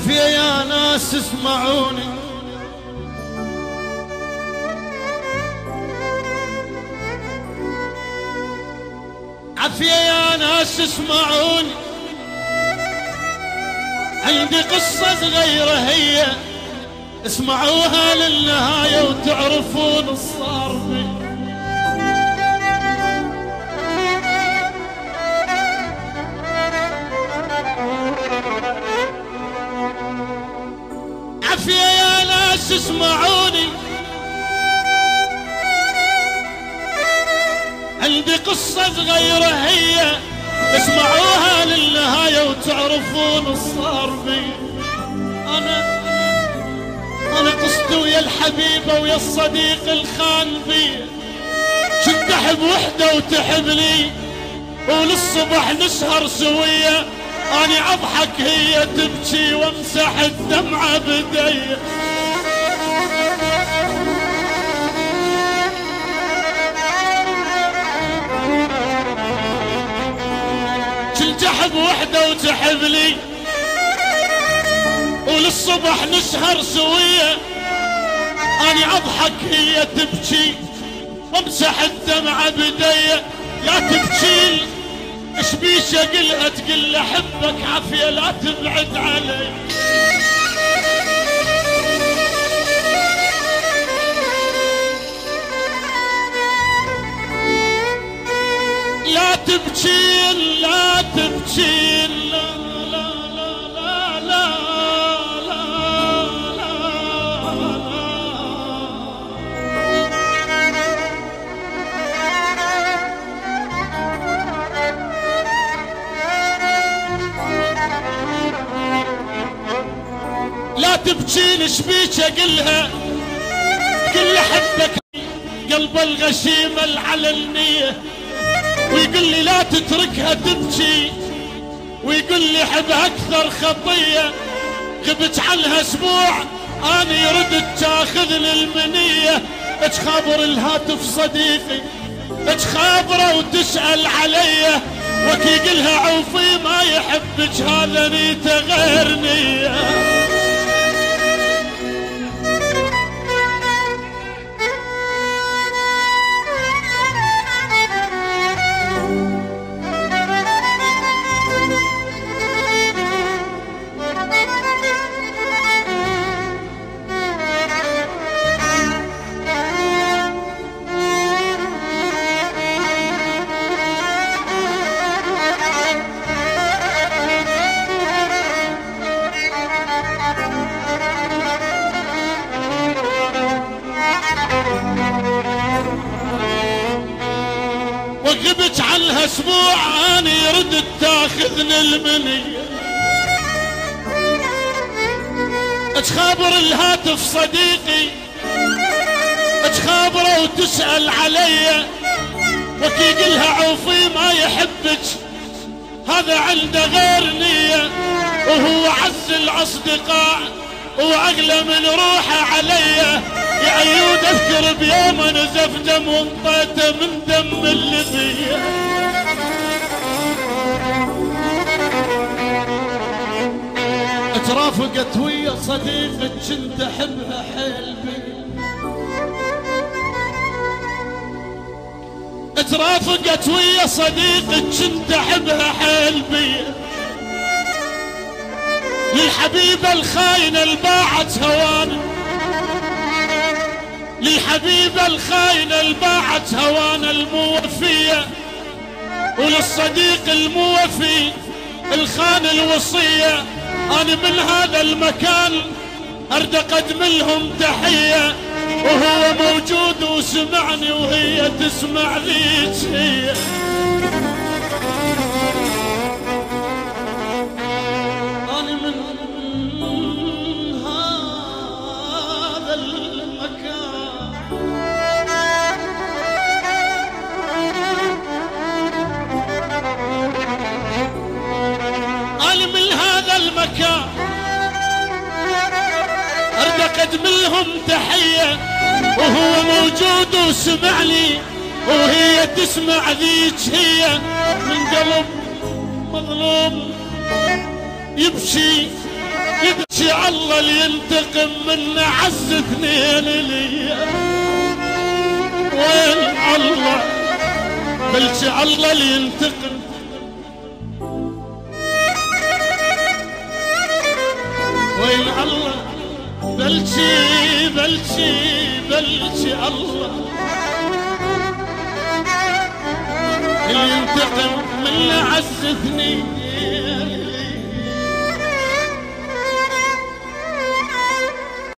عافية يا ناس اسمعوني، عافية يا ناس اسمعوني، عندي قصة صغيرة هي اسمعوها للنهاية وتعرفون الصار بي. عافية يا ناس اسمعوني، عندي قصة صغيرة هي اسمعوها للنهاية وتعرفون الصار بي. أنا قصتي ويا الحبيبة ويا الصديق الخان بي، كنت أحب وحدة وتحبني وللصبح نسهر سوية، أنا أضحك هي تبكي وامسح الدمعة بدي. كنت أحب وحدة وتحبني وللصبح نسهر سوية، أنا أضحك هي تبكي وامسح الدمعة بدي. يا تبكي ايش بيش اقلها تقل احبك عافية لا تبعد علي. لا تبكين لا تبكين لا لا لا لا لا لا تبكين ايش بيك اقلها كل احبك قلب الغشيمة العلنية، ويقول لي لا تتركها تبكي، ويقول لي حبها اكثر خطية. غبت عنها اسبوع اني ردت تاخذني المنية، تخابر الهاتف صديقي تخابره وتسأل علي، وكي قلها عوفي ما يحبك هذا نيته غير نية. وغبت عنها اسبوع اني ردت تاخذني المنية، تخابر الهاتف صديقي تخابره وتسأل علي، وكي قلها عوفي ما يحبك هذا عنده غير نية، وهو عز الاصدقاء واغلى من روحه علي. يا عيود اذكر بيوم نزف دم وانطيته من دم اللذية. ترافقت ويا صديقك كنت احبها حيل بي، ترافقت ويا صديقك كنت احبها حيل بي، للحبيبة الخاينة الباعت هوانا، للحبيبة الخاينة الباعت هوانا الموفية، وللصديق الموفي الخان الوصية. أنا من هذا المكان أرد أقدم لهم تحية، وهو موجود وسمعني وهي تسمع ليش هي. أنا من هذا المكان أنا من هذا المكان أرد أقدم لهم تحية، وهو موجود وسمع لي وهي تسمع ذيك هي. من قلب مظلوم يبكي يبكي الله اللي ينتقم من عز اثنين لي. وين الله بلكي الله اللي ينتقم. وين الله بلكي بلكي بلكي الله اللي ينتقم من عز اثنين.